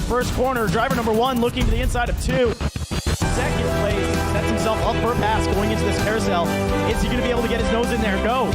the first corner. Driver number 1 looking to the inside of 2. Second place sets himself up for a pass going into this carousel. Is he going to be able to get his nose in there? Go.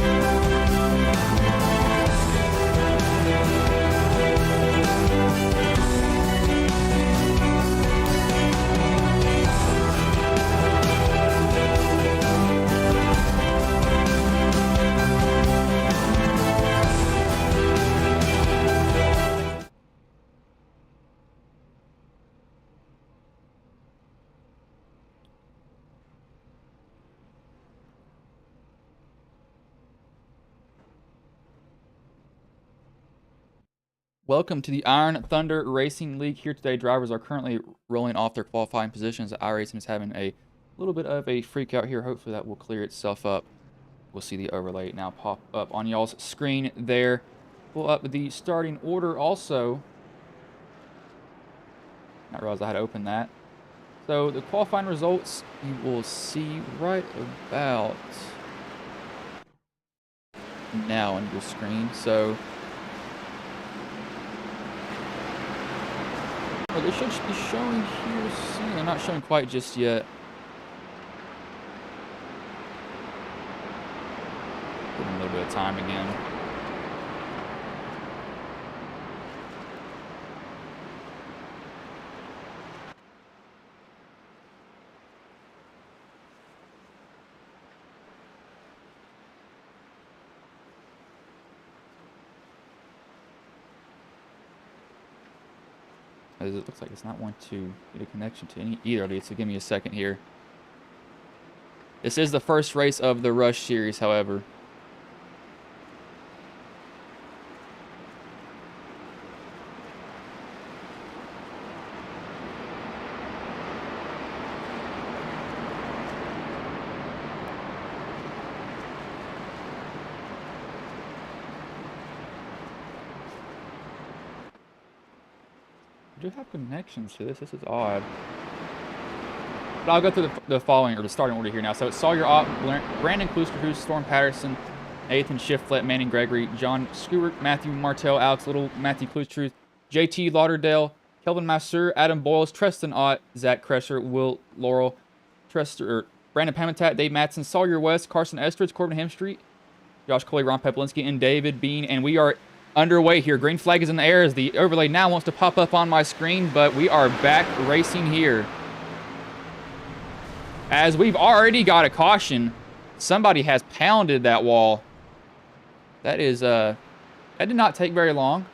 Welcome to the Iron Thunder Racing League. Here today, drivers are currently rolling off their qualifying positions. iRacing is having a little bit of a freak out here. Hopefully that will clear itself up. We'll see the overlay now pop up on y'all's screen there. Pull up the starting order also. Not realize I had to open that. So the qualifying results you will see right about now on your screen. So they should be showing here soon. They're not showing quite just yet. Give them a little bit of time again. As it looks like it's not wanting to get a connection to either of these, so give me a second here. This is the first race of the Rush Series, however. I do have connections to this. This is odd. But I'll go through the following, or the starting order here now. So it's Sawyer Ott, Brandon Klusterhuis, Storm Patterson, Nathan Shiflett, Manning Gregory, John Stewart, Matthew Martell, Alex Little, Matthew Klusterhuis, JT Lauderdale, Kelvin Masseur, Adam Boyles, Treston Ott, Zach Kresser, Will Laurel, Brandon Pamitat, Dave Matson, Sawyer West, Carson Estridge, Corbin Hemstreet, Josh Coley, Ron Peplinski, and David Bean. And we are underway here. Green flag is in the air as the overlay now wants to pop up on my screen, but we are back racing here. As we've already got a caution, somebody has pounded that wall. That is, that did not take very long.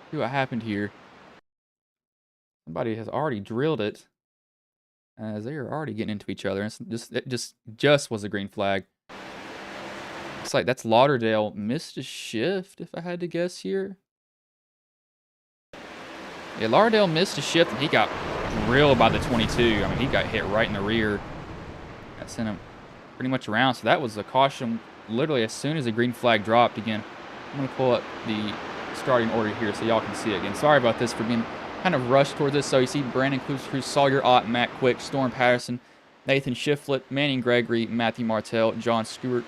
See what happened here. Somebody has already drilled it, as they are already getting into each other. It just was a green flag. Looks like that's Lauderdale missed a shift, if I had to guess here. Yeah, Lauderdale missed a shift, and he got drilled by the 22. I mean, he got hit right in the rear. That sent him pretty much around. So that was a caution literally as soon as the green flag dropped. Again, I'm going to pull up the starting order here so y'all can see it again. Sorry about this for being kind of rushed towards this. So you see Brandon Klusterhuis, Sawyer Ott, Matt Quick, Storm Patterson, Nathan Shiflett, Manning Gregory, Matthew Martell, John Stewart,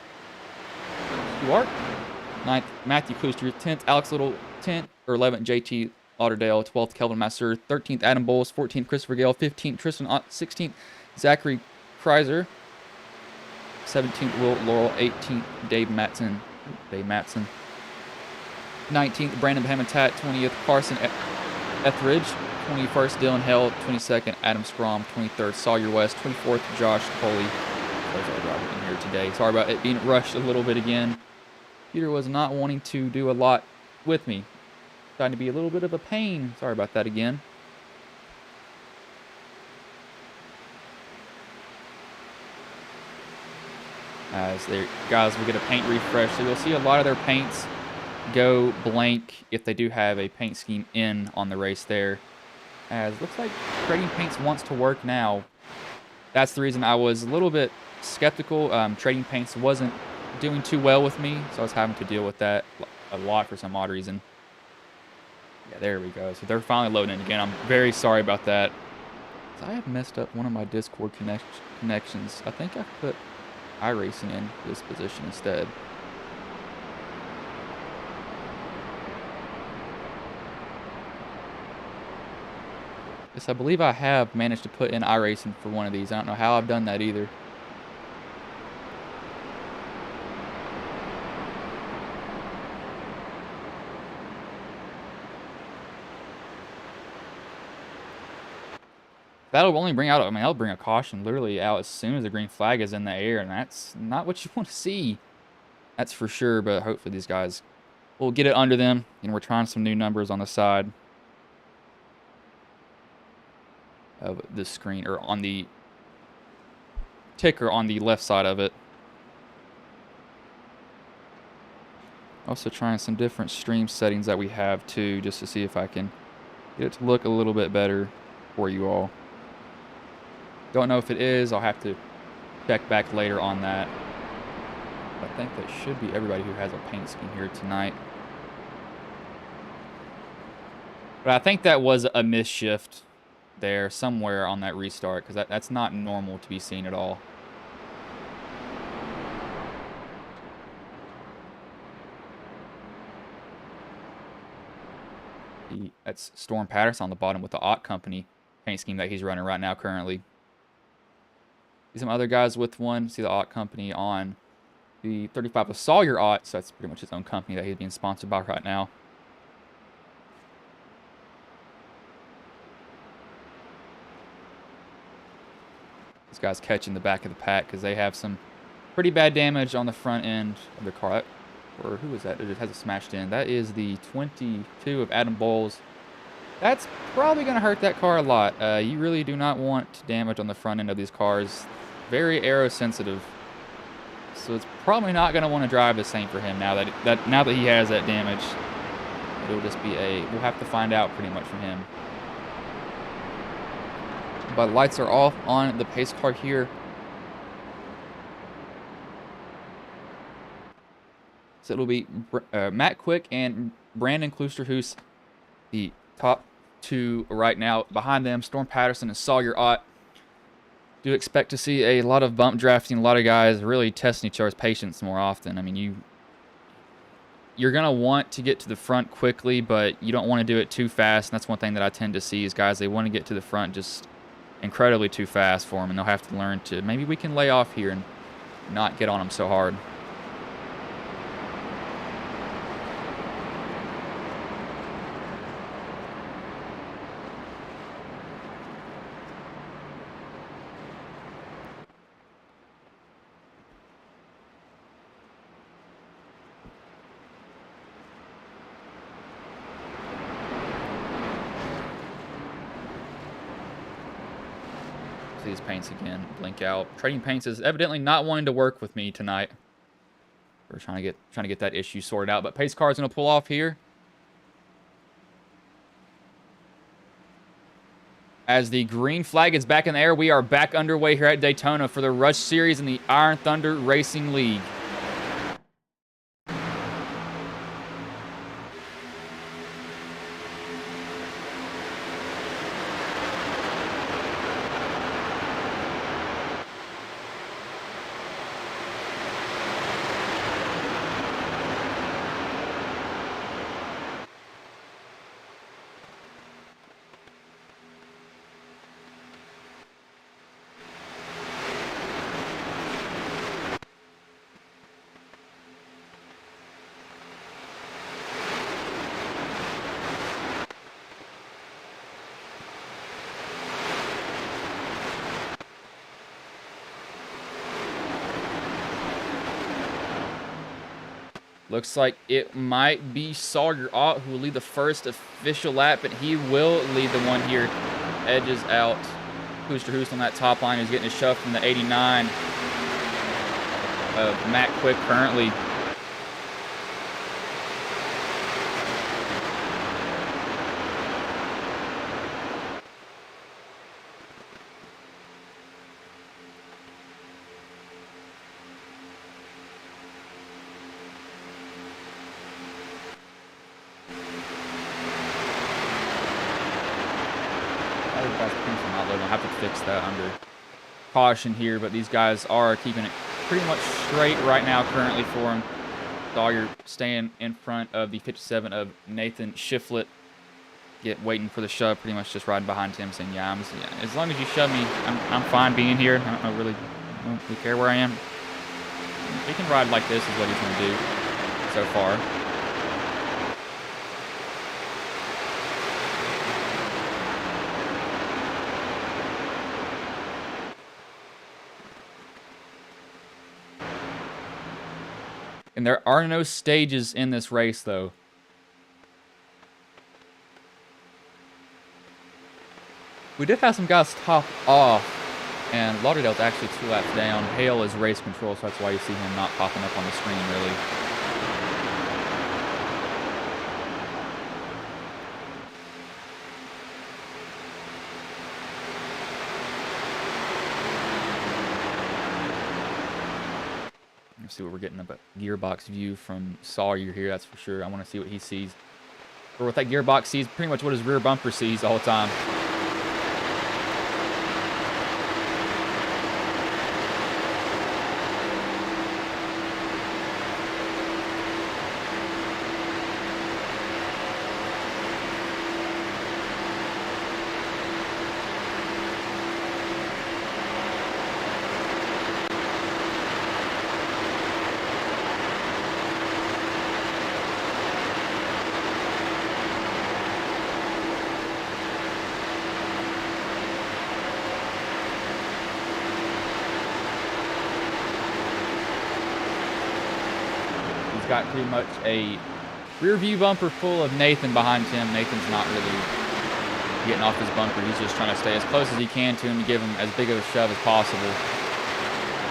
9th, Matthew Kluster, 10th, Alex Little, 10th or 11th, JT Lauderdale, 12th, Kelvin Masseur, 13th, Adam Bowles, 14th, Christopher Gale, 15th, Tristan Ott, 16th, Zachary Kreiser, 17th, Will Laurel, 18th, Dave Matson, 19th, Brandon Hamitat, 20th, Carson Etheridge, 21st, Dylan Hell, 22nd, Adam Strom, 23rd, Sawyer West, 24th, Josh Coley. There's our driver in here today. Sorry about it being rushed a little bit again. Peter was not wanting to do a lot with me. Trying to be a little bit of a pain. Sorry about that again. As they, guys, we get a paint refresh. So you'll see a lot of their paints go blank if they do have a paint scheme in on the race there. As looks like trading paints wants to work now. That's the reason I was a little bit skeptical. Trading paints wasn't doing too well with me, so I was having to deal with that a lot for some odd reason. Yeah, there we go. So they're finally loading in again. I'm very sorry about that. I have messed up one of my Discord connections. I think I put iRacing in this position instead. Yes, I believe I have managed to put in iRacing for one of these. I don't know how I've done that either. That'll only bring out, I mean, that'll bring a caution literally out as soon as the green flag is in the air, and that's not what you want to see. That's for sure, but hopefully these guys will get it under them, and we're trying some new numbers on the side of the screen, or on the ticker on the left side of it. Also trying some different stream settings that we have too, just to see if I can get it to look a little bit better for you all. Don't know if it is. I'll have to check back later on that. I think that should be everybody who has a paint scheme here tonight. But I think that was a misshift there somewhere on that restart, because that's not normal to be seen at all. That's Storm Patterson on the bottom with the Ott Company paint scheme that he's running right now currently. See some other guys with one. See the Ott Company on the 35 of Sawyer Ott, so that's pretty much his own company that he's being sponsored by right now. These guys catching the back of the pack because they have some pretty bad damage on the front end of their car. Or who is that? It has a smashed in. That is the 22 of Adam Bowles. That's probably going to hurt that car a lot. You really do not want damage on the front end of these cars. Very aero sensitive. So it's probably not going to want to drive the same for him now that he has that damage. It'll just be we'll have to find out pretty much from him. But lights are off on the pace car here. So it'll be Matt Quick and Brandon Kloosterhuis, the top two right now. Behind them, Storm Patterson and Sawyer Ott. Do expect to see a lot of bump drafting, a lot of guys really testing each other's patience more often. I mean, you're going to want to get to the front quickly, but you don't want to do it too fast. And that's one thing that I tend to see is guys, they want to get to the front just incredibly too fast for them, and they'll have to learn to, maybe we can lay off here and not get on them so hard. These paints again blink out. Trading Paints is evidently not wanting to work with me tonight. We're trying to get that issue sorted out. But pace car is going to pull off here as the green flag is back in the air. We are back underway here at Daytona for the Rush Series in the Iron Thunder Racing League. Looks like it might be Sawyer Ott who will lead the first official lap, but he will lead the one here. Edges out Kloosterhuis on that top line. He's getting a shove from the 89 of Matt Quick currently. I'll have to fix that under caution here, but these guys are keeping it pretty much straight right now currently for him. Sawyer staying in front of the 57 of Nathan Shiflett. waiting for the shove, pretty much just riding behind Tim, saying, yeah, as long as you shove me, I'm fine being here. I don't really care where I am. He can ride like this is what he's going to do so far. And there are no stages in this race, though. We did have some guys top off, and Lauderdale's actually 2 laps down. Hale is race control, so that's why you see him not popping up on the screen, really. Let's see what we're getting a gearbox view from Sawyer here, that's for sure. I want to see what he sees. Or what that gearbox sees, pretty much what his rear bumper sees all the time. Got pretty much a rear view bumper full of Nathan behind him. Nathan's not really getting off his bumper. He's just trying to stay as close as he can to him to give him as big of a shove as possible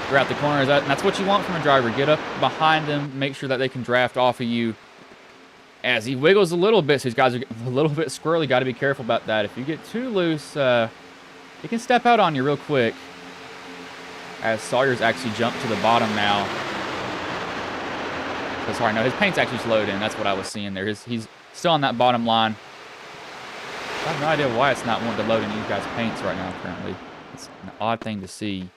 throughout the corners. And that's what you want from a driver. Get up behind him, make sure that they can draft off of you. As he wiggles a little bit, so these guys are a little bit squirrely. Got to be careful about that. If you get too loose, he can step out on you real quick. As Sawyer's actually jumped to the bottom now. So sorry, no, his paint's actually slowed in. That's what I was seeing there. He's still on that bottom line. I have no idea why it's not wanting to load any of you guys' paints right now, currently. It's an odd thing to see.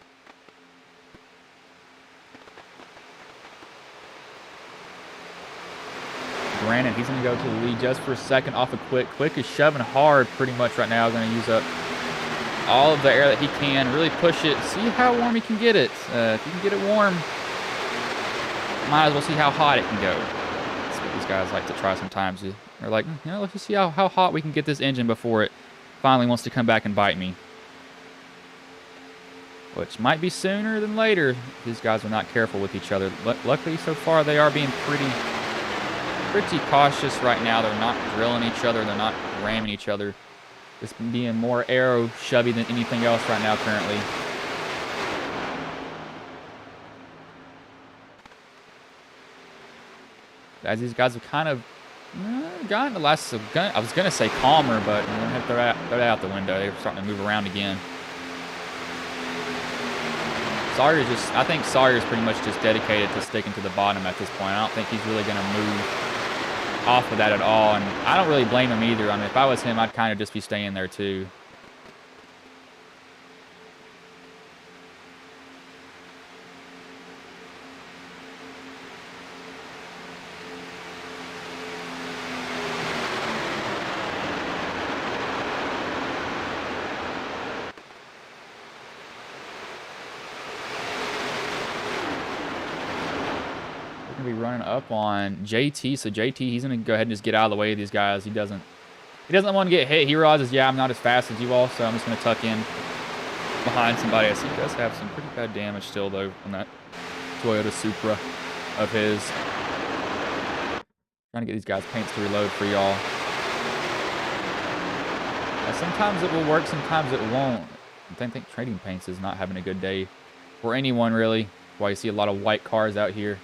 Brandon, he's going to go to the lead just for a second off a Quick. Quick is shoving hard pretty much right now. Going to use up all of the air that he can. Really push it. See how warm he can get it. If you can get it warm, might as well see how hot it can go. That's what these guys like to try sometimes. They're like, let's just see how hot we can get this engine before it finally wants to come back and bite me. Which might be sooner than later. These guys are not careful with each other. Luckily, so far, they are being pretty cautious right now. They're not drilling each other. They're not ramming each other. Just being more aero shovey than anything else right now currently. As these guys have kind of gotten the last, I was going to say calmer, but I'm going to have to throw that out the window. They're starting to move around again. I think Sawyer's pretty much just dedicated to sticking to the bottom at this point. I don't think he's really going to move off of that at all, and I don't really blame him either. I mean, if I was him, I'd kind of just be staying there too. Be running up on JT. So JT, he's gonna go ahead and just get out of the way of these guys. He doesn't want to get hit. He realizes, yeah, I'm not as fast as you all, so I'm just gonna tuck in behind somebody. I see he does have some pretty bad damage still though on that Toyota Supra of his. Trying to get these guys' paints to reload for y'all. Sometimes it will work, sometimes it won't. I think trading paints is not having a good day for anyone really. Why you see a lot of white cars out here.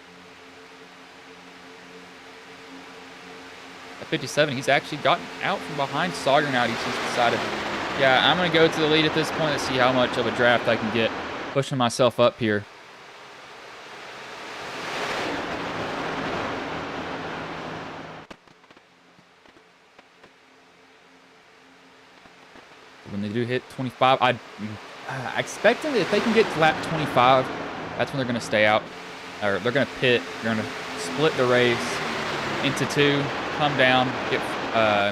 57, he's actually gotten out from behind Sawyer now. He's just decided, yeah, I'm going to go to the lead at this point and see how much of a draft I can get, pushing myself up here. When they do hit 25, I expect them, if they can get to lap 25, that's when they're going to stay out, or they're going to pit. They're going to split the race into two. Come down, get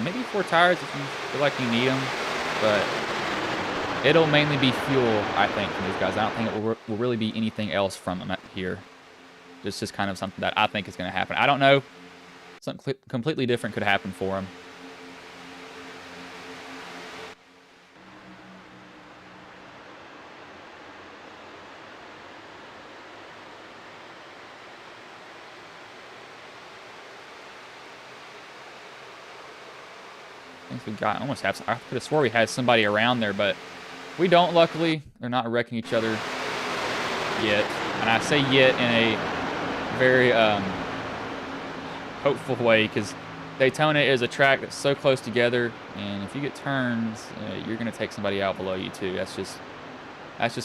Maybe 4 tires if you feel like you need them, but it'll mainly be fuel, I think, from these guys. I don't think it will really be anything else from them here. It's just kind of something that I think is going to happen. I don't know. Something completely different could happen for them. I think we got almost have. I could have swore we had somebody around there, but we don't. Luckily, they're not wrecking each other yet, and I say yet in a very hopeful way, because Daytona is a track that's so close together, and if you get turns, you're going to take somebody out below you too. That's just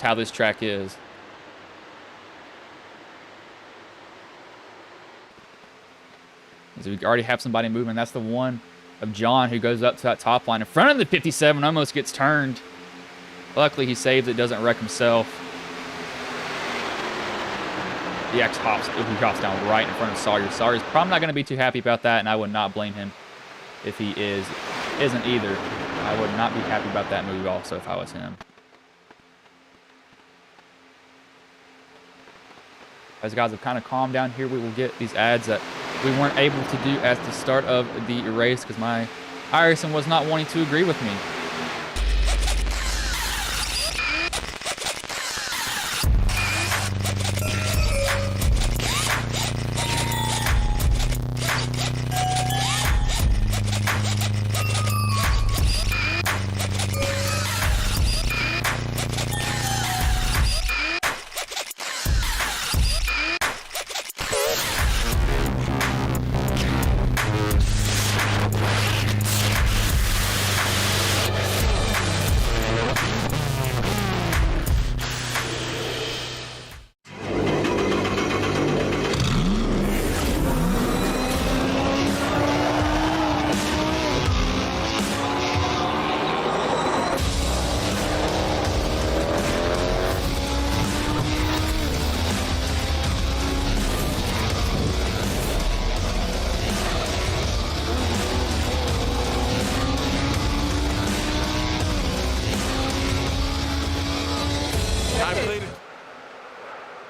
how this track is. So we already have somebody moving. That's the one of John who goes up to that top line in front of the 57, almost gets turned. Luckily, he saves it, doesn't wreck himself. The X hops down right in front of Sawyer. Sawyer's probably not going to be too happy about that, and I would not blame him if he isn't either. I would not be happy about that move also if I was him. As guys have kind of calmed down here, we will get these ads that we weren't able to do at the start of the race because my Irison was not wanting to agree with me.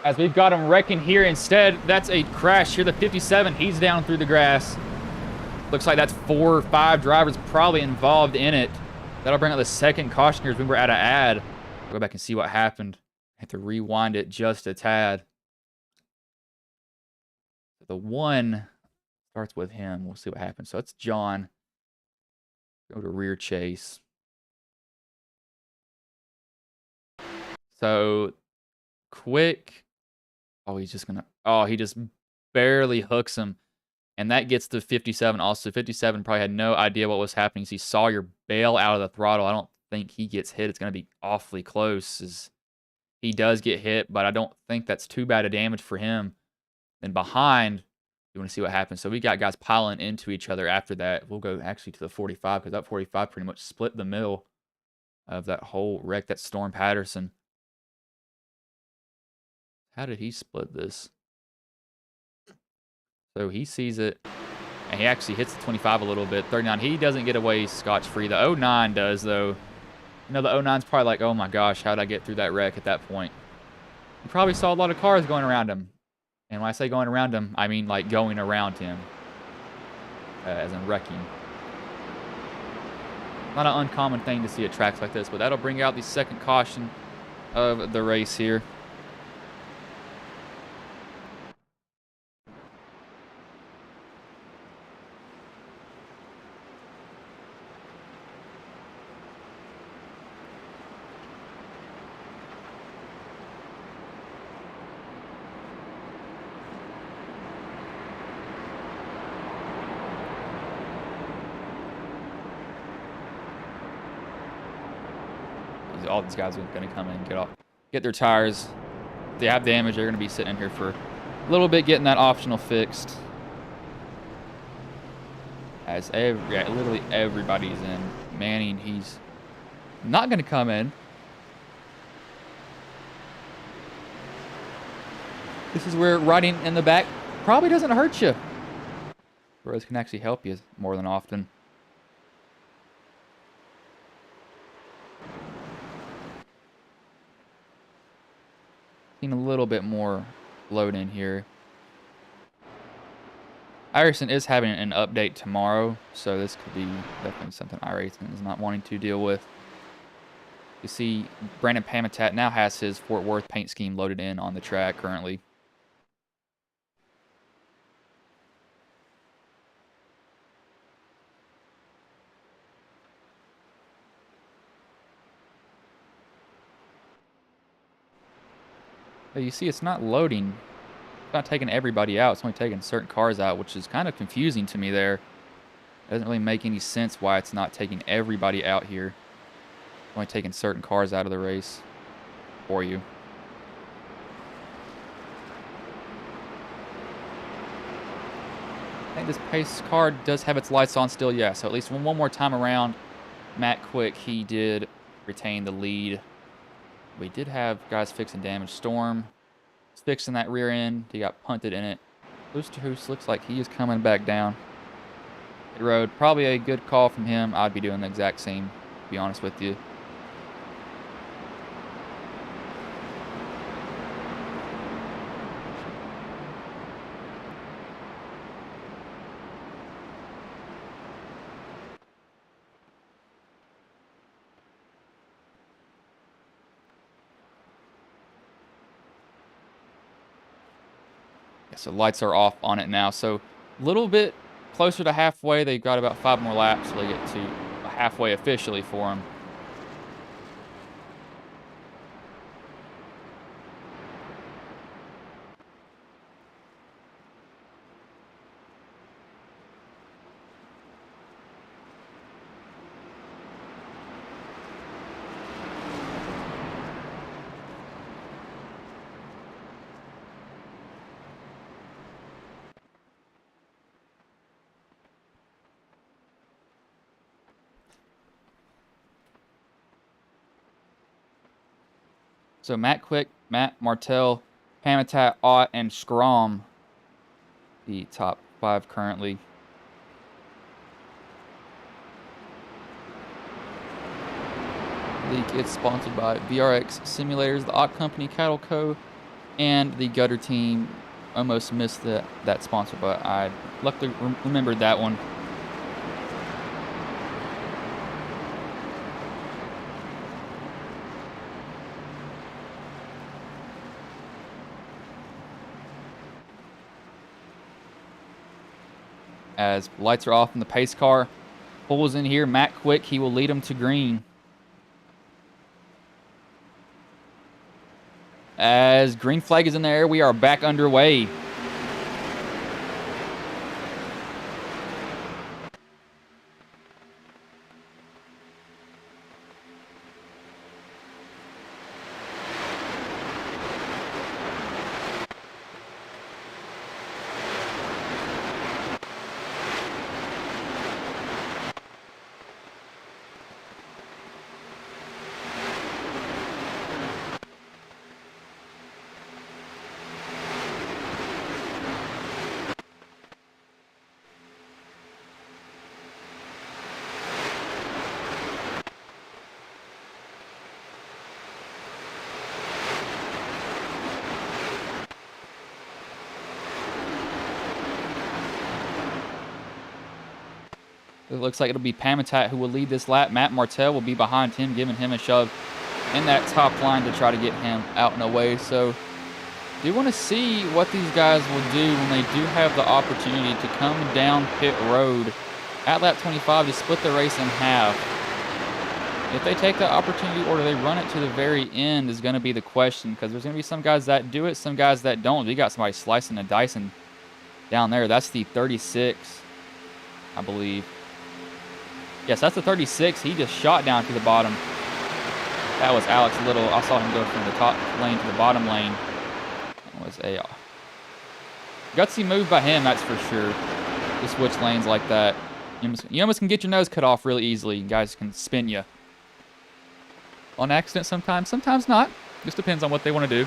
As we've got him wrecking here instead, that's a crash here. The 57, he's down through the grass. Looks like that's 4 or 5 drivers probably involved in it. That'll bring out the second caution here as we were at an ad. I'll go back and see what happened. I have to rewind it just a tad. The 1 starts with him. We'll see what happens. So it's John. Go to rear chase. So quick. Oh, he's just gonna. Oh, he just barely hooks him, and that gets the 57. Also, 57 probably had no idea what was happening. So he saw your bail out of the throttle. I don't think he gets hit. It's gonna be awfully close. As he does get hit, but I don't think that's too bad a damage for him. And behind, you want to see what happens. So we got guys piling into each other after that. We'll go actually to the 45 because that 45 pretty much split the middle of that whole wreck. That's Storm Patterson. How did he split this? So he sees it, and he actually hits the 25 a little bit. 39, he doesn't get away scotch-free. The 09 does, though. You know, the 09's probably like, oh my gosh, how did I get through that wreck at that point? He probably saw a lot of cars going around him. And when I say going around him, I mean like going around him. As in wrecking. Not an uncommon thing to see at tracks like this, but that'll bring out the second caution of the race here. All these guys are going to come in and get their tires. If they have damage, they're going to be sitting in here for a little bit getting that optional fixed. As literally everybody's in. Manning, he's not going to come in. This is where riding in the back probably doesn't hurt you. Whereas it can actually help you more than often. Seen a little bit more load in here. iRacing is having an update tomorrow, so this could be definitely something iRacing is not wanting to deal with. You see, Brandon Pamitat now has his Fort Worth paint scheme loaded in on the track currently. But you see, it's not loading. It's not taking everybody out. It's only taking certain cars out, which is kind of confusing to me there. It doesn't really make any sense why it's not taking everybody out here. It's only taking certain cars out of the race for you. I think this pace car does have its lights on still, yeah. So at least one more time around, Matt Quick, he did retain the lead. We did have guys fixing damage. Storm is fixing that rear end. He got punted in it. Oosterhuis looks like he is coming back down the road. Probably a good call from him. I'd be doing the exact same, to be honest with you. So lights are off on it now. So a little bit closer to halfway. They've got about 5 more laps till they get to halfway officially for them. So Matt Quick, Matt Martell, Pamitat, Ott, and Strom, the top 5 currently. League is sponsored by VRX Simulators, the Ott Company, Cattle Co., and the Gutter Team. Almost missed that sponsor, but I luckily remembered that one. As lights are off in the pace car, pulls in here. Matt Quick, he will lead him to green. As green flag is in the air, we are back underway. It looks like it'll be Pamitat who will lead this lap. Matt Martell will be behind him, giving him a shove in that top line to try to get him out and away. So do want to see what these guys will do when they do have the opportunity to come down pit road at lap 25 to split the race in half. If they take the opportunity or do they run it to the very end is going to be the question, because there's going to be some guys that do it, some guys that don't. We got somebody slicing and dicing down there. That's the 36, I believe. Yes, that's the 36. He just shot down to the bottom. That was Alex Little. I saw him go from the top lane to the bottom lane. That was a gutsy move by him, that's for sure. To switch lanes like that. You almost can get your nose cut off really easily. Guys can spin you. On accident sometimes. Sometimes not. Just depends on what they want to do.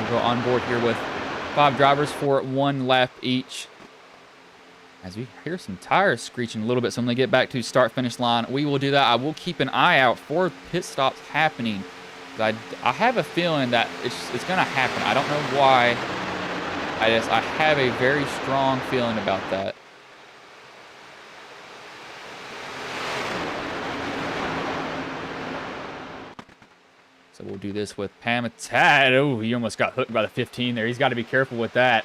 Go on board here with 5 drivers for 1 lap each. As we hear some tires screeching a little bit, so when they get back to start-finish line, we will do that. I will keep an eye out for pit stops happening. I have a feeling that it's going to happen. I don't know why. I have a very strong feeling about that. So we'll do this with Pamatad. Oh, he almost got hooked by the 15 there. He's got to be careful with that.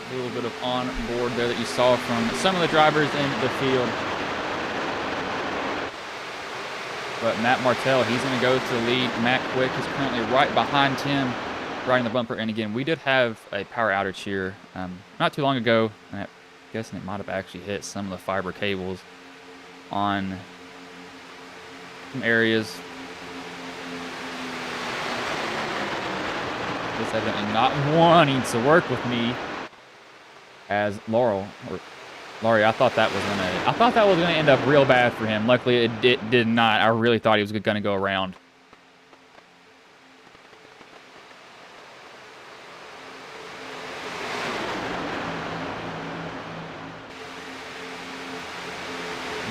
A little bit of on board there that you saw from some of the drivers in the field. But Matt Martell, he's going to go to the lead. Matt Quick is currently right behind Tim, riding the bumper. And again, we did have a power outage here not too long ago. And I'm guessing it might have actually hit some of the fiber cables on some areas. Just evidently not wanting to work with me. As Laurie, I thought that was gonna end up real bad for him. Luckily, it did not. I really thought he was gonna go around.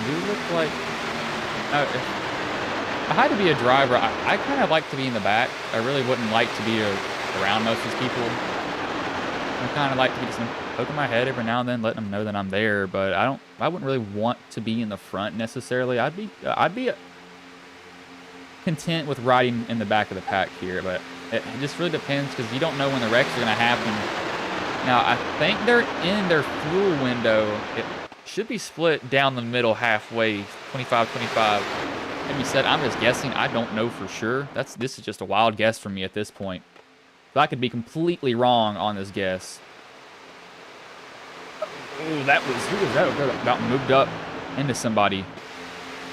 You look like if I had to be a driver, I kind of like to be in the back. I really wouldn't like to be around most of these people. I kind of like to be just poking my head every now and then, letting them know that I'm there. But I wouldn't really want to be in the front necessarily. I'd be content with riding in the back of the pack here, but it just really depends because you don't know when the wrecks are going to happen. Now, I think they're in their fuel window. It should be split down the middle halfway, 25-25. Maybe said, I'm just guessing. I don't know for sure. This is just a wild guess from me at this point. But I could be completely wrong on this guess. Oh, who was that? About moved up into somebody.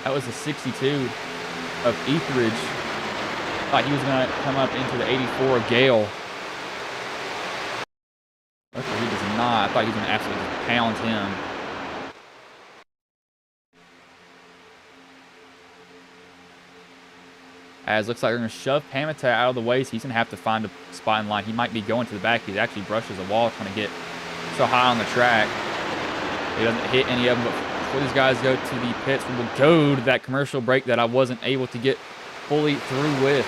That was a 62 of Etheridge. Thought he was going to come up into the 84 of Gale. Okay, he does not. I thought he was going to absolutely just pound him. As looks like they're going to shove Pamita out of the way, so he's going to have to find a spot in line. He might be going to the back. He actually brushes a wall trying to get so high on the track. He doesn't hit any of them, but before these guys go to the pits, we will go to that commercial break that I wasn't able to get fully through with.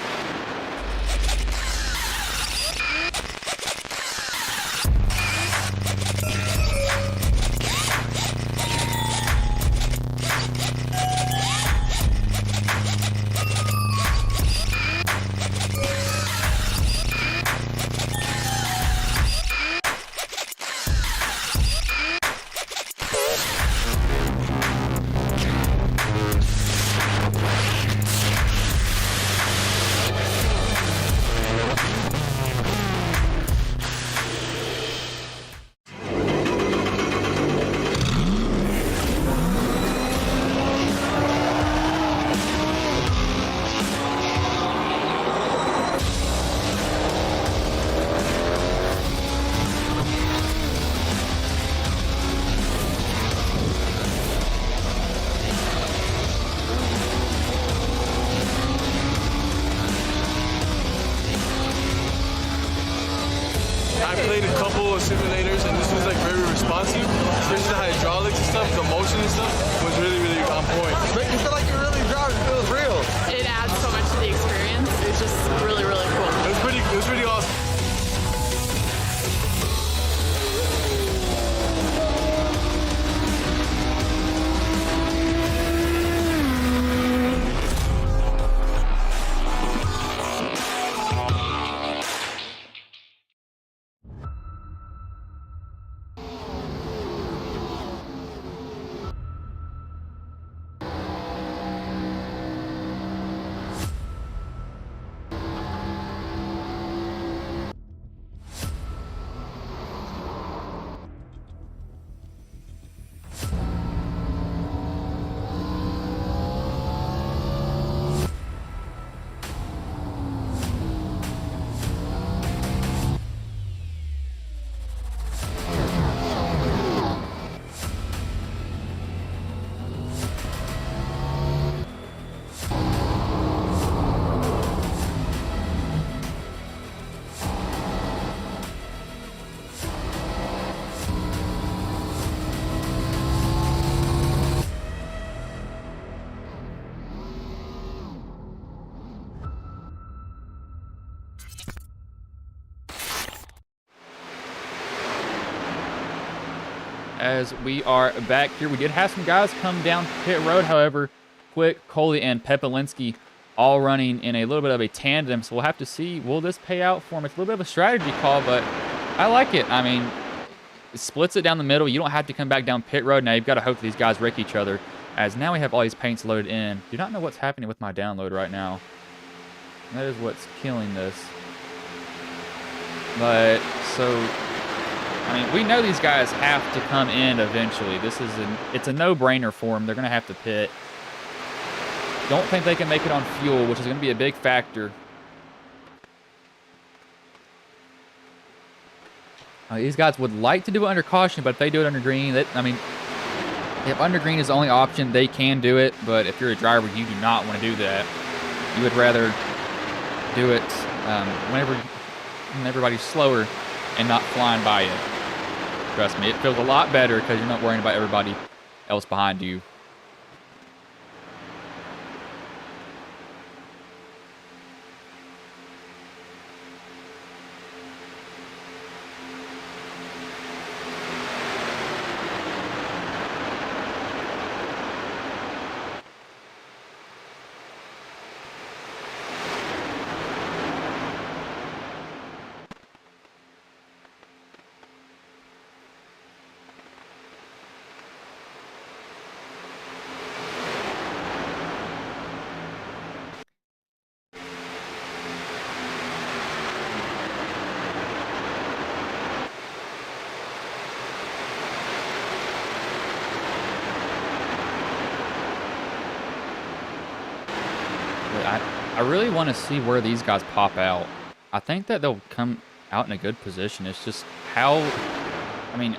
I played a couple of simulators and this was like very responsive, especially the hydraulics and stuff, the motion and stuff was really, really on point. Make you feel like you're really driving, it feels real. It adds so much to the experience. It's just really, really cool. It was pretty awesome. As we are back here, we did have some guys come down pit road. However, Quick, Coley, and Pepelinski all running in a little bit of a tandem. So we'll have to see, will this pay out for him? It's a little bit of a strategy call, but I like it. I mean, it splits it down the middle. You don't have to come back down pit road. Now you've got to hope that these guys wreck each other. As now we have all these paints loaded in. Do not know what's happening with my download right now. And that is what's killing this. But, so... I mean, we know these guys have to come in eventually. It's a no-brainer for them. They're going to have to pit. Don't think they can make it on fuel, which is going to be a big factor. These guys would like to do it under caution, but if they do it under green, if under green is the only option, they can do it. But if you're a driver, you do not want to do that. You would rather do it when everybody's slower and not flying by you. Trust me, it feels a lot better because you're not worrying about everybody else behind you. But I really want to see where these guys pop out. I think that they'll come out in a good position. It's just how, I mean,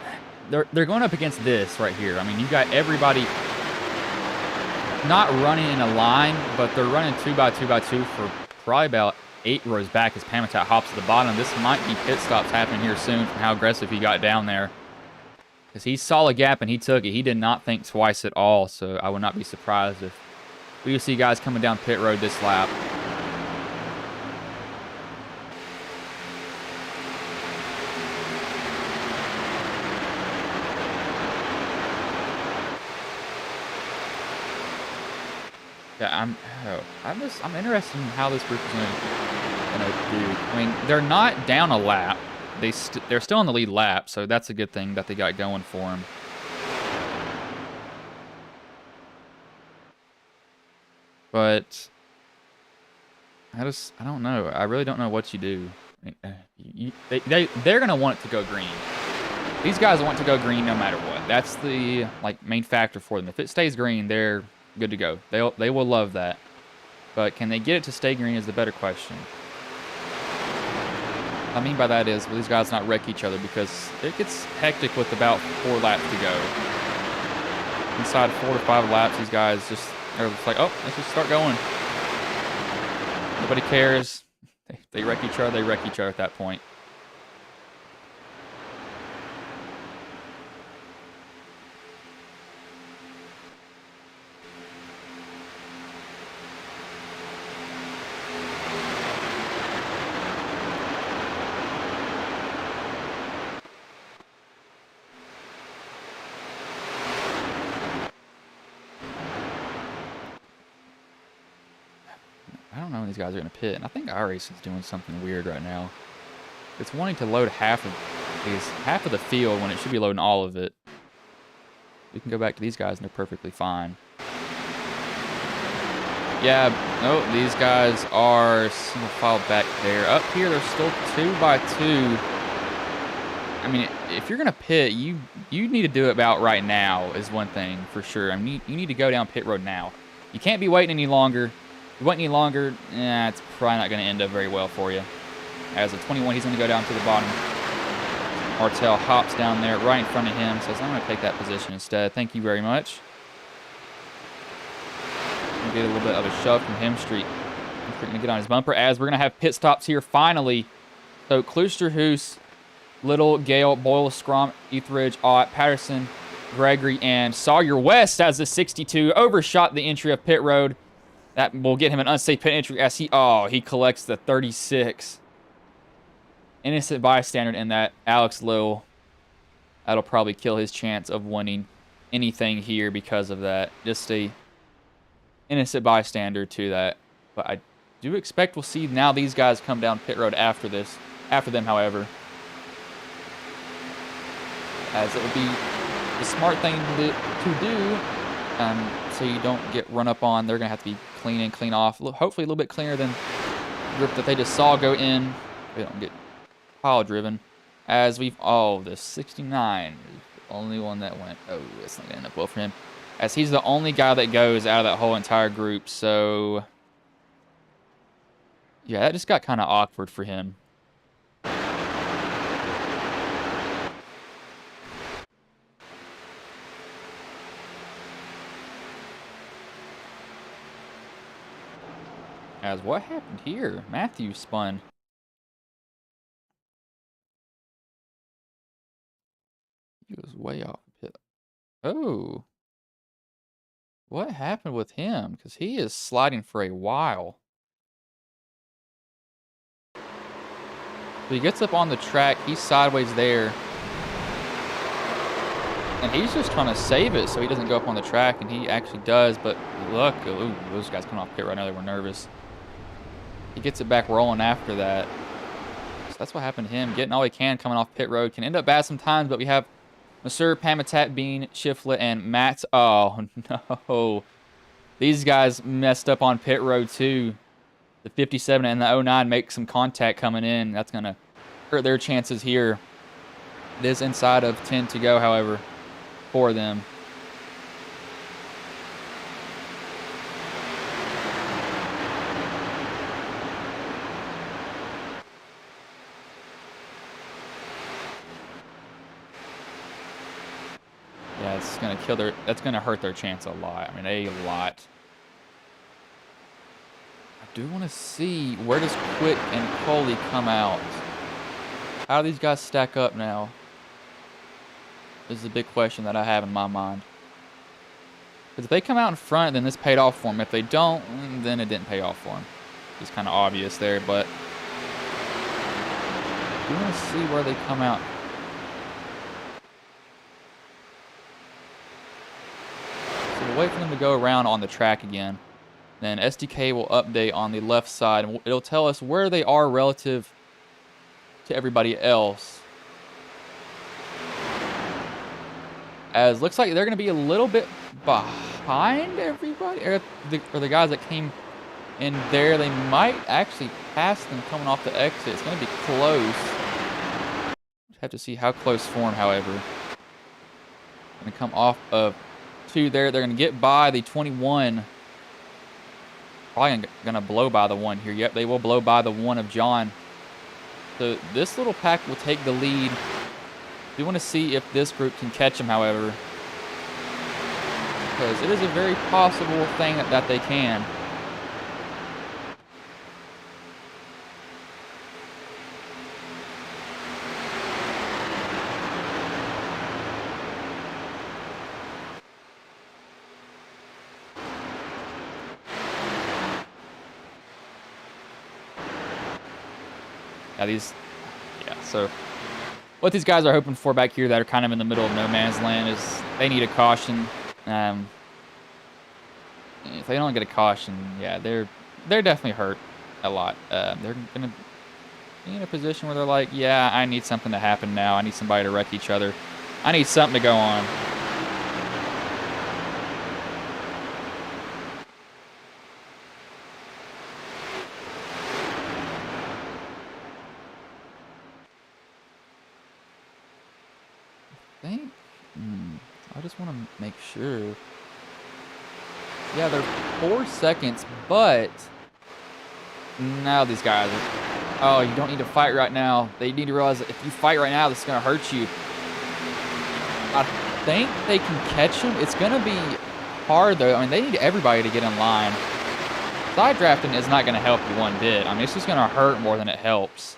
they're going up against this right here. I mean, you got everybody not running in a line, but they're running 2 by 2 by 2 for probably about 8 rows back as Pamitat hops to the bottom. This might be pit stops happening here soon from how aggressive he got down there. Because he saw a gap and he took it. He did not think twice at all, so I would not be surprised if we see guys coming down pit road this lap. Yeah, I'm interested in how this group is gonna do. I mean, they're not down a lap. They're still in the lead lap, so that's a good thing that they got going for them. But I don't know. I really don't know what you do. I mean, they're gonna want it to go green. These guys want to go green no matter what. That's the main factor for them. If it stays green, they're good to go. They will love that. But can they get it to stay green is the better question. What I mean by that is, will these guys not wreck each other? Because it gets hectic with about 4 laps to go. Inside 4 to 5 laps, these guys are just like, oh, let's just start going. Nobody cares. They wreck each other. They wreck each other at that point. I don't know when these guys are going to pit, and I think iRace is doing something weird right now. It's wanting to load half of the field when it should be loading all of it. We can go back to these guys, and they're perfectly fine. Yeah, no, these guys are single file back there. Up here, they're still 2 by 2. I mean, if you're going to pit, you need to do it about right now is one thing for sure. I mean, you need to go down pit road now. You can't be waiting any longer. If you wait any longer, it's probably not going to end up very well for you. As a 21, he's going to go down to the bottom. Martel hops down there right in front of him, says, I'm going to take that position instead. Thank you very much. We'll get a little bit of a shove from Hemstreet. He's going to get on his bumper as we're going to have pit stops here finally. So Kloosterhuis, Little, Gale, Boyle, Scrum, Etheridge, Ott, Patterson, Gregory, and Sawyer West as the 62 overshot the entry of pit road. That will get him an unsafe pit entry as he collects the 36. Innocent bystander in that, Alex Lowe. That'll probably kill his chance of winning anything here because of that. Just a innocent bystander to that. But I do expect we'll see now these guys come down pit road after this. After them, however. As it would be the smart thing to do. So you don't get run up on. They're going to have to be clean and clean off. Hopefully a little bit cleaner than the group that they just saw go in. They don't get pile driven. As we've... Oh, the 69 is the only one that went... Oh, it's not going to end up well for him. As he's the only guy that goes out of that whole entire group. So... yeah, that just got kind of awkward for him. As what happened here? Matthew spun. He was way off the pit. Oh. What happened with him? Because he is sliding for a while. So he gets up on the track. He's sideways there. And he's just trying to save it so he doesn't go up on the track. And he actually does. But look, ooh, those guys coming off pit right now, they were nervous. He gets it back rolling after that. So that's what happened to him. Getting all he can coming off pit road. Can end up bad sometimes, but we have Monsieur, Pamitat, Bean, Shiflett, and Matt. Oh, no. These guys messed up on pit road, too. The 57 and the 09 make some contact coming in. That's going to hurt their chances here. It is inside of 10 to go, however, for them. Yeah, it's gonna kill their. That's gonna hurt their chance a lot. I mean, a lot. I do want to see where does Quick and Coley come out. How do these guys stack up now? This is a big question that I have in my mind. Because if they come out in front, then this paid off for them. If they don't, then it didn't pay off for them. It's kind of obvious there, but I want to see where they come out. So we'll wait for them to go around on the track again. Then SDK will update on the left side, and it'll tell us where they are relative to everybody else. As looks like they're going to be a little bit behind everybody, or the guys that came in there. They might actually pass them coming off the exit. It's going to be close. Have to see how close for them, however. Going to come off of 2 there. They're going to get by the 21. Probably going to blow by the 1 here. Yep, they will blow by the 1 of John. So this little pack will take the lead. We want to see if this group can catch them, however, because it is a very possible thing that they can. So what these guys are hoping for back here that are kind of in the middle of no man's land is they need a caution. If they don't get a caution, yeah, they're definitely hurt a lot. They're going to be in a position where they're like, yeah, I need something to happen now. I need somebody to wreck each other. I need something to go on. I just want to make sure. Yeah, they're 4 seconds, but now these guys are, oh, you don't need to fight right now. They need to realize that if you fight right now, this is going to hurt you. I think they can catch them. It's going to be hard, though. I mean, they need everybody to get in line. Side drafting is not going to help you one bit. I mean, it's just going to hurt more than it helps.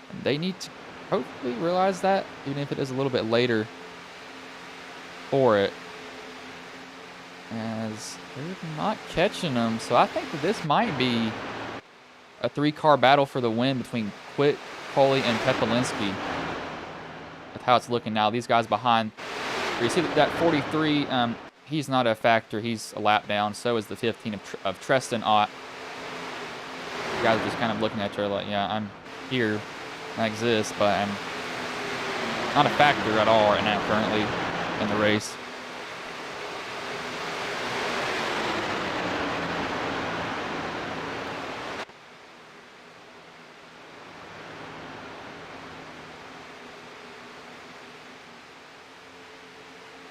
And they need to hopefully realize that, even if it is a little bit later for it, as they're not catching them. So I think that this might be a 3-car battle for the win between Quick, Coley, and Pepelinski. That's how it's looking now. These guys behind, you see that 43, he's not a factor. He's a lap down. So is the 15 of Treston Ott. You guys are just kind of looking at each other like, yeah, I'm here, I exist, but I'm not a factor at all right now currently in the race.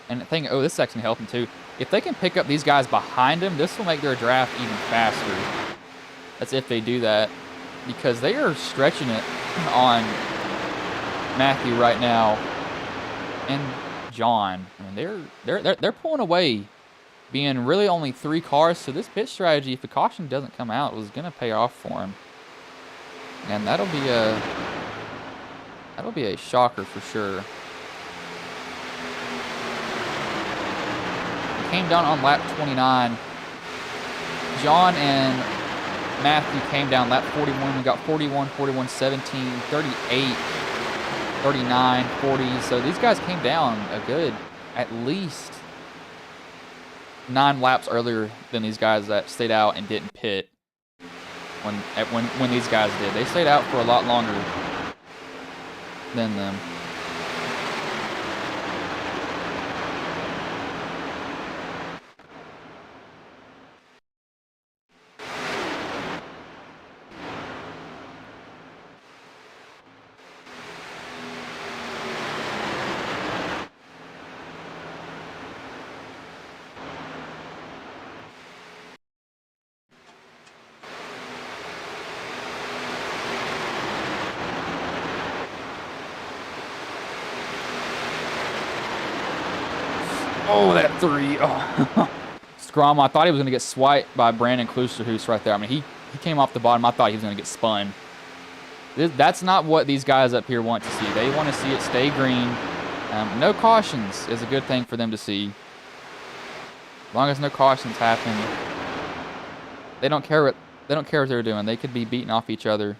And the thing, this section helped them too. If they can pick up these guys behind them, this will make their draft even faster. That's if they do that, because they are stretching it on Matthew right now and John. I mean, they're pulling away, being really only 3 cars. So this pit strategy, if the caution doesn't come out, was going to pay off for him, and that'll be a shocker for sure. Came down on lap 29. John and Matthew came down lap 41. We got 41, 41, 17, 38, 39, 40. So these guys came down a good, at least 9 laps earlier than these guys that stayed out and didn't pit when these guys did. They stayed out for a lot longer than them. Oh, that 3. Oh. Scrum, I thought he was going to get swiped by Brandon Klusterhoos right there. I mean, he came off the bottom. I thought he was going to get spun. That's not what these guys up here want to see. They want to see it stay green. No cautions is a good thing for them to see. As long as no cautions happen, they don't care what they're doing. They could be beating off each other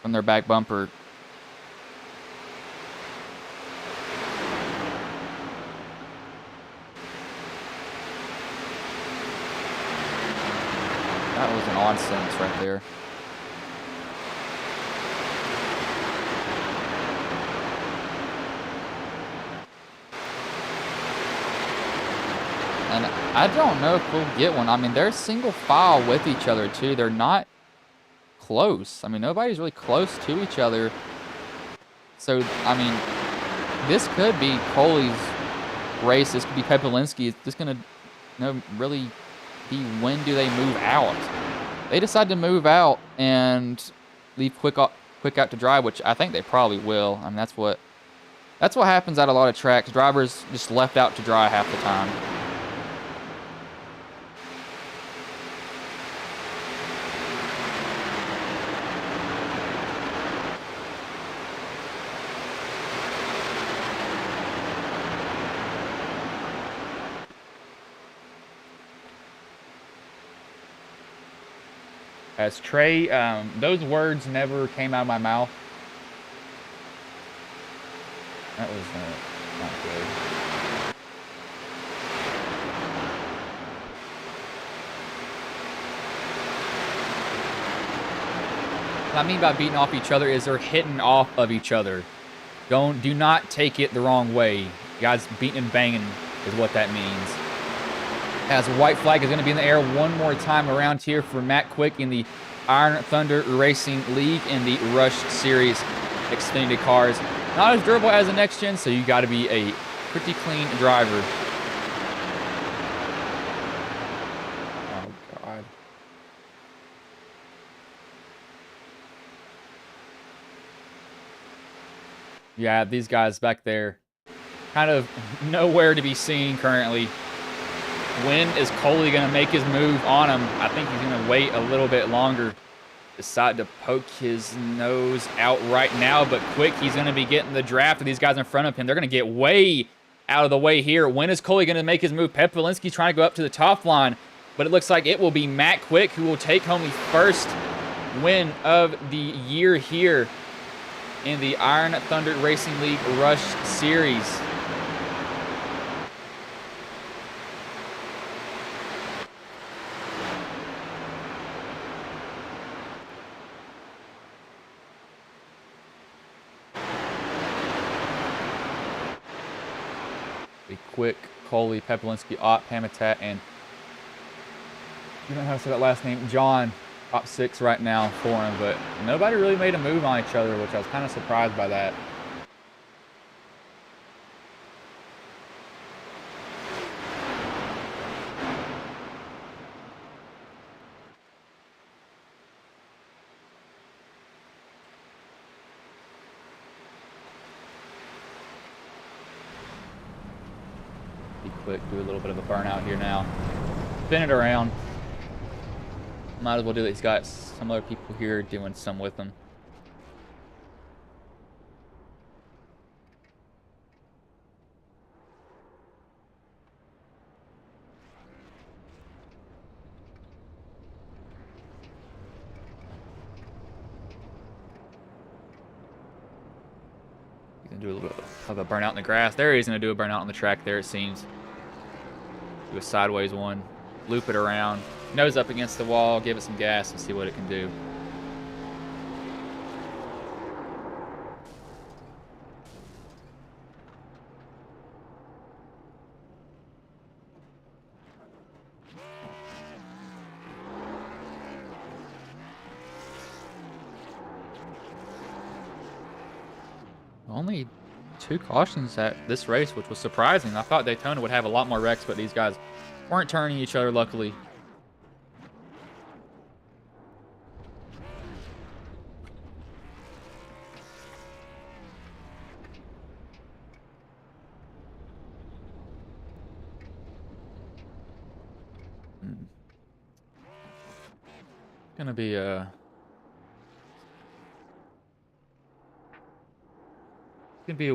from their back bumper. That was an odd sentence right there. And I don't know if we'll get one. I mean, they're single file with each other, too. They're not close. I mean, nobody's really close to each other. So, I mean, this could be Coley's race. This could be Pepelinski. It's just going to really be when do they move out. They decide to move out and leave quick out to drive, which I think they probably will. I mean, that's what happens at a lot of tracks. Drivers just left out to dry half the time. As Trey, those words never came out of my mouth. That was not good. What I mean by beating off each other is they're hitting off of each other. Do not take it the wrong way. Guys, beating and banging is what that means. As a white flag is going to be in the air one more time around here for Matt Quick in the Iron Thunder Racing League in the Rush Series Xfinity cars. Not as durable as the next gen, so you got to be a pretty clean driver. Oh, God. Yeah, these guys back there, kind of nowhere to be seen currently. When is Coley going to make his move on him? I think he's going to wait a little bit longer. Decide to poke his nose out right now, but Quick, he's going to be getting the draft of these guys in front of him. They're going to get way out of the way here. When is Coley going to make his move? Pepelinski's trying to go up to the top line, but it looks like it will be Matt Quick who will take home the first win of the year here in the Iron Thunder Racing League Rush Series. Quick, Coley, Pepelinski, Ott, Pamitat, and you don't know how to say that last name, John, top 6 right now for him, but nobody really made a move on each other, which I was kind of surprised by that. Quick, do a little bit of a burnout here now. Spin it around. Might as well do it. He's got some other people here doing some with him. He's gonna do a little bit of a burnout in the grass. There he's gonna do a burnout on the track there, it seems. Do a sideways one, loop it around, nose up against the wall, give it some gas and see what it can do. Only 2 cautions at this race, which was surprising. I thought Daytona would have a lot more wrecks, but these guys weren't turning each other, luckily. Gonna be a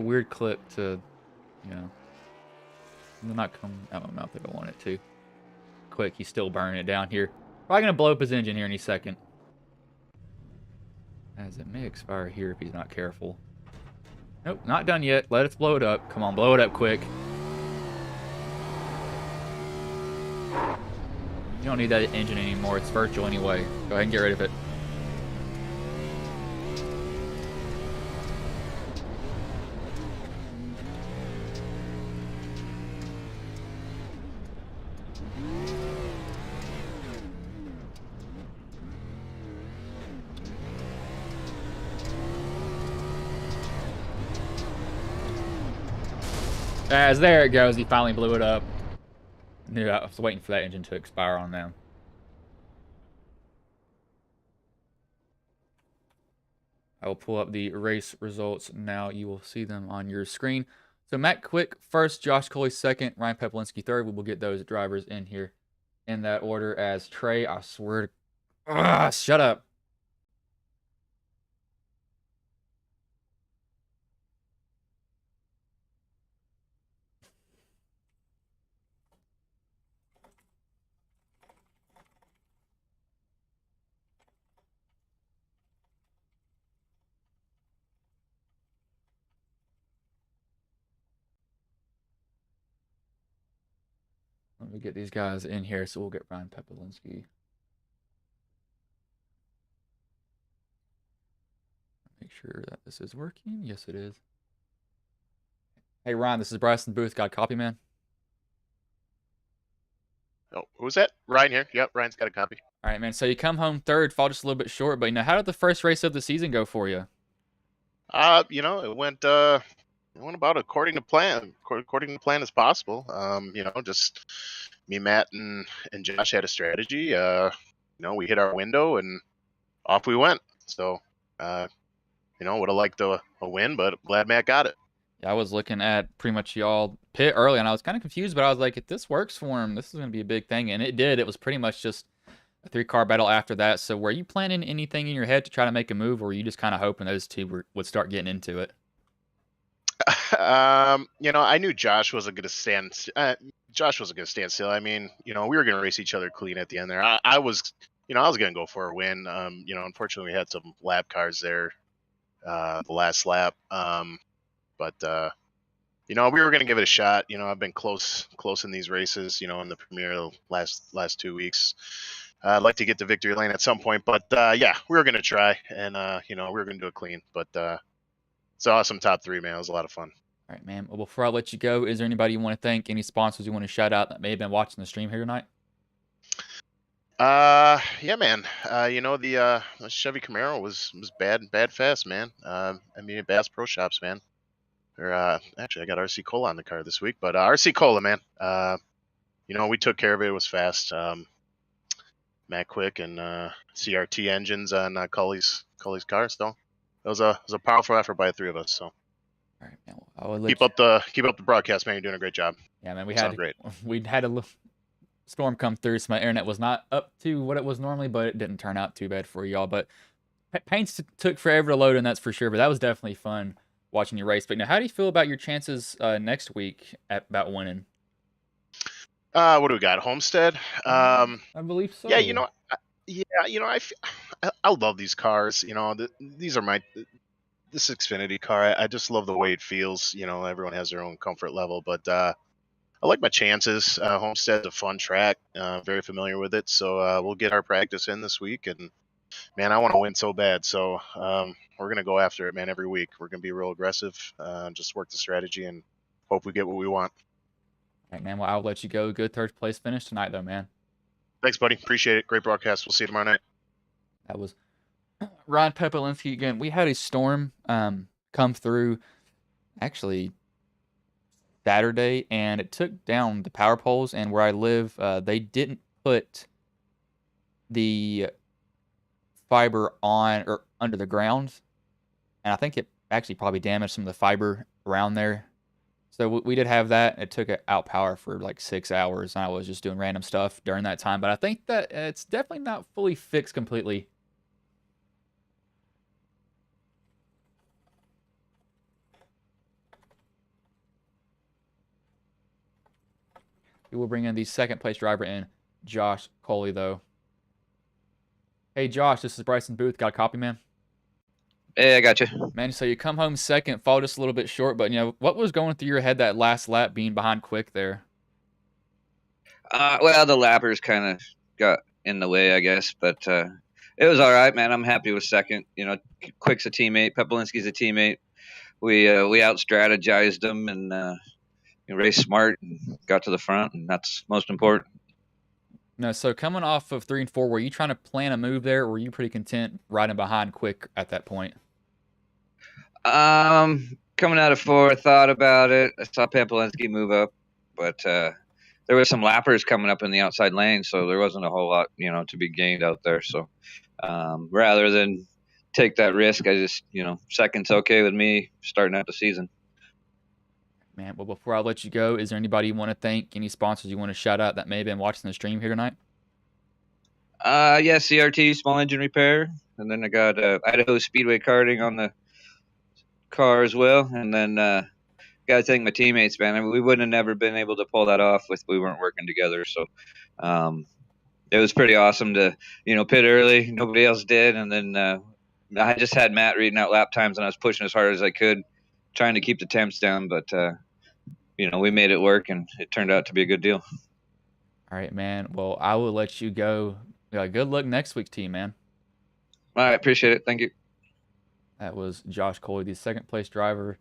weird clip to, you know, not come out of my mouth if I want it to. Quick, he's still burning it down here. Probably gonna blow up his engine here any second. As it may expire here if he's not careful. Nope, not done yet. Let us blow it up. Come on, blow it up quick. You don't need that engine anymore. It's virtual anyway. Go ahead and get rid of it. As there it goes, he finally blew it up. Knew I was waiting for that engine to expire on them. I will pull up the race results now. You will see them on your screen. So Matt Quick first, Josh Coley second, Ryan Pepelinski third. We will get those drivers in here in that order. As Trey, I swear to... shut up. Let me get these guys in here, so we'll get Ryan Pepelinski. Make sure that this is working. Yes, it is. Hey, Ryan, this is Bryson Booth. Got a copy, man? Oh, who's that? Ryan here. Yep, Ryan's got a copy. All right, man. So you come home third, fall just a little bit short, but, you know, how did the first race of the season go for you? You know, it went about according to plan, according to plan as possible. You know, just me, Matt, and Josh had a strategy. You know, we hit our window and off we went. So, you know, would have liked a win, but glad Matt got it. Yeah, I was looking at pretty much y'all pit early, and I was kind of confused, but I was like, if this works for him, this is going to be a big thing. And it did. It was pretty much just a 3-car battle after that. So were you planning anything in your head to try to make a move, or were you just kind of hoping those two would start getting into it? You know, I knew Josh wasn't going to stand. Josh wasn't going to stand still. I mean, you know, we were going to race each other clean at the end there. I was, you know, I was going to go for a win. You know, unfortunately, we had some lap cars there, the last lap. But you know, we were going to give it a shot. You know, I've been close in these races. You know, in the Premier the last 2 weeks. I'd like to get to victory lane at some point, but yeah, we were going to try, and you know, we were going to do it clean. But it's an awesome top 3, man. It was a lot of fun. All right, man. Well, before I let you go, is there anybody you want to thank? Any sponsors you want to shout out that may have been watching the stream here tonight? Yeah, man. You know, the Chevy Camaro was bad fast, man. I mean, Bass Pro Shops, man. Or actually, I got RC Cola on the car this week, but RC Cola, man. You know, we took care of it. It was fast. Matt Quick and CRT engines on Cully's car. So it was a powerful effort by the 3 of us. So. All right, man. Well, keep up the broadcast, man. You're doing a great job. Yeah, man. We had a storm come through, so my internet was not up to what it was normally, but it didn't turn out too bad for y'all. But paints took forever to load, and that's for sure. But that was definitely fun watching you race. But now, how do you feel about your chances next week about winning? What do we got? Homestead. I believe so. Yeah, you know, I love these cars. You know, these are this Xfinity car. I just love the way it feels. You know, everyone has their own comfort level, but I like my chances. Homestead's a fun track. Very familiar with it, so we'll get our practice in this week. And man, I want to win so bad. So we're gonna go after it, man. Every week we're gonna be real aggressive. Just work the strategy and hope we get what we want. All right, man. Well, I'll let you go. Good third place finish tonight, though, man. Thanks, buddy. Appreciate it. Great broadcast. We'll see you tomorrow night. That was Ryan Pepelinski again. We had a storm come through actually Saturday, and it took down the power poles. And where I live, they didn't put the fiber on or under the ground, and I think it actually probably damaged some of the fiber around there. So we did have that. It took out power for like 6 hours, and I was just doing random stuff during that time. But I think that it's definitely not fully fixed completely. We will bring in the second place driver in, Josh Coley, though. Hey, Josh, this is Bryson Booth. Got a copy, man? Hey, I got you. Man, so you come home second, fall just a little bit short, but, what was going through your head that last lap being behind Quick there? Well, the lappers kind of got in the way, I guess, but it was all right, man. I'm happy with second. Quick's a teammate. Pepelinski's a teammate. We out strategized them and raced smart and got to the front, and that's most important. No, so coming off of 3 and 4, were you trying to plan a move there, or were you pretty content riding behind Quick at that point? Coming out of 4, I thought about it. I saw Pepelinski move up, but there was some lappers coming up in the outside lane, so there wasn't a whole lot, to be gained out there. So rather than take that risk, I just, second's okay with me starting out the season. Man, well, before I let you go, is there anybody you want to thank, any sponsors you want to shout out that may have been watching the stream here tonight? Yeah, CRT, Small Engine Repair, and then I got Idaho Speedway Karting on the car as well, and then got to thank my teammates, man. I mean, we wouldn't have never been able to pull that off if we weren't working together. So it was pretty awesome to, pit early. Nobody else did, and then I just had Matt reading out lap times, and I was pushing as hard as I could, trying to keep the temps down, but we made it work, and it turned out to be a good deal. All right, man. Well, I will let you go. Good luck next week's team, man. All right, appreciate it. Thank you. That was Josh Coley, the second place driver.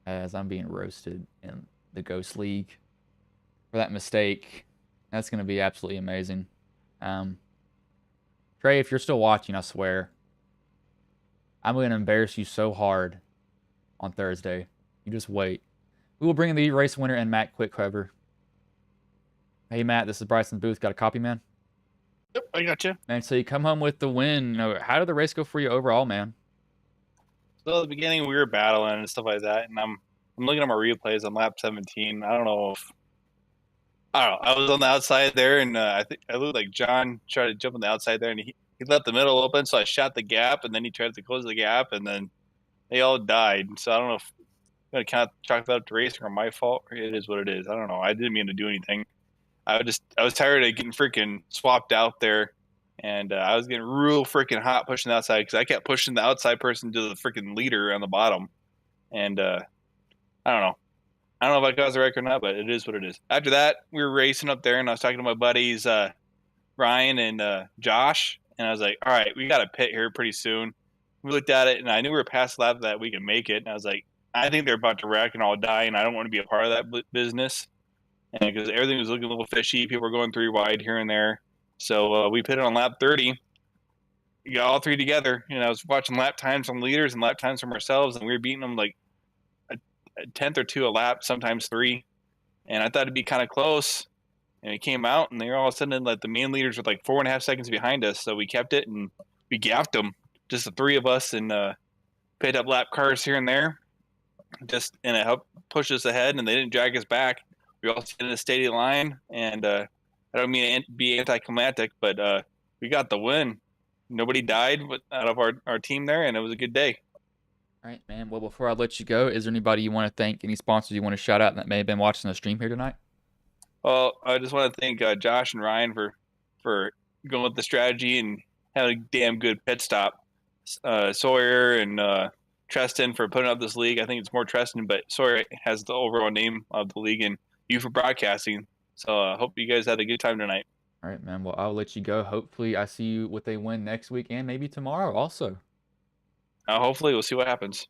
As I'm being roasted in the Ghost League for that mistake. That's going to be absolutely amazing. Trey, if you're still watching, I swear, I'm going to embarrass you so hard on Thursday. You just wait. We will bring in the race winner and Matt Quickcover. Hey, Matt, this is Bryson Booth. Got a copy, man? Yep, I got you. Man, so you come home with the win. How did the race go for you overall, man? So at the beginning, we were battling and stuff like that, and I'm looking at my replays on lap 17. I don't know. I was on the outside there, and I think I looked like John tried to jump on the outside there, and he left the middle open, so I shot the gap, and then he tried to close the gap, and then they all died. So I don't know if I'm going to kind of chalk that up to racing or my fault. It is what it is. I don't know. I didn't mean to do anything. I was tired of getting freaking swapped out there, and I was getting real freaking hot pushing the outside because I kept pushing the outside person to the freaking leader on the bottom, and I don't know. I don't know if I caused the wreck or not, but it is what it is. After that, we were racing up there, and I was talking to my buddies Ryan and Josh, and I was like, all right, we got to pit here pretty soon. We looked at it, and I knew we were past the lap that we could make it, and I was like, I think they're about to wreck and all die, and I don't want to be a part of that business. And because everything was looking a little fishy, people were going 3 wide here and there. So we pitted on lap 30. We got all 3 together. I was watching lap times from leaders and lap times from ourselves, and we were beating them like a tenth or 2 a lap, sometimes 3. And I thought it'd be kind of close. And it came out, and they were all of a sudden like the main leaders were like 4.5 seconds behind us. So we kept it, and we gapped them, just the 3 of us, and picked up lap cars here and there. And it helped push us ahead, and they didn't drag us back. We all stayed in a steady line, and I don't mean to be anticlimactic, but we got the win. Nobody died out of our team there, and it was a good day. All right, man. Well, before I let you go, is there anybody you want to thank, any sponsors you want to shout out that may have been watching the stream here tonight? Well, I just want to thank Josh and Ryan for going with the strategy and having a damn good pit stop. Sawyer and Treston for putting up this league. I think it's more Treston, but Sawyer has the overall name of the league, and you for broadcasting. So I hope you guys had a good time tonight. All right, man. Well, I'll let you go. Hopefully I see you with a win next week and maybe tomorrow also. Hopefully we'll see what happens.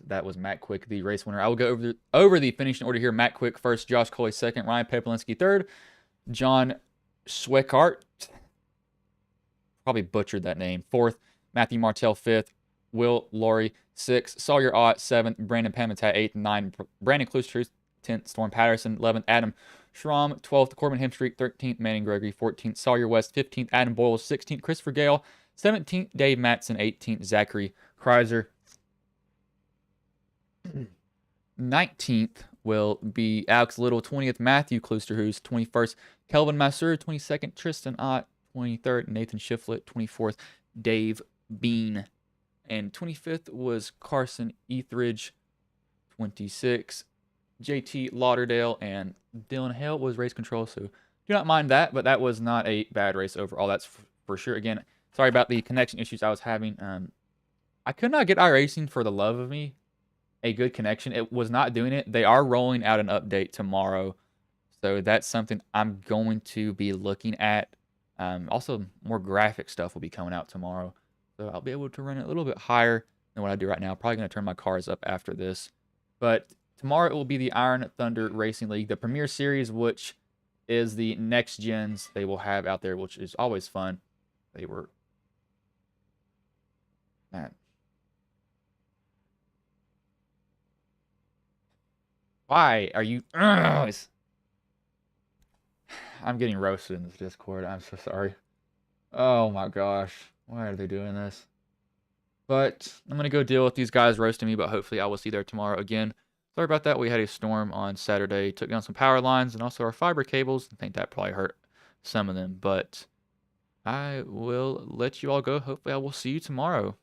That was Matt Quick, the race winner. I will go over the finishing order here. Matt Quick first, Josh Coley second, Ryan Pepelinski third, John Schweckart, probably butchered that name, fourth, Matthew Martell fifth, Will Laurie sixth, Sawyer Ott seventh, Brandon Pamantat eighth and ninth, Brandon Klustruth 10th, Storm Patterson 11th, Adam Schramm 12th, Corbin Hemstreet 13th, Manning Gregory 14th, Sawyer West 15th, Adam Boyle 16th, Christopher Gale 17th, Dave Matson. 18th, Zachary Kreiser. 19th will be Alex Little. 20th, Matthew Klusterhuis. 21st, Kelvin Masseur. 22nd, Tristan Ott. 23rd, Nathan Shiflett. 24th, Dave Bean. And 25th was Carson Etheridge. 26th, JT Lauderdale. And Dylan Hale was race control, so do not mind that, but that was not a bad race overall. That's for sure. Again, sorry about the connection issues I was having. I could not get iRacing for the love of me a good connection. It was not doing it. They are rolling out an update tomorrow, so that's something I'm going to be looking at. Also, more graphic stuff will be coming out tomorrow, so I'll be able to run it a little bit higher than what I do right now. Probably going to turn my cars up after this, but tomorrow it will be the Iron Thunder Racing League, the Premier Series, which is the next gens they will have out there, which is always fun. They were... Man. Why are you... I'm getting roasted in this Discord. I'm so sorry. Oh my gosh. Why are they doing this? But I'm going to go deal with these guys roasting me, but hopefully I will see you there tomorrow again. Sorry about that. We had a storm on Saturday. Took down some power lines and also our fiber cables. I think that probably hurt some of them. But I will let you all go. Hopefully I will see you tomorrow.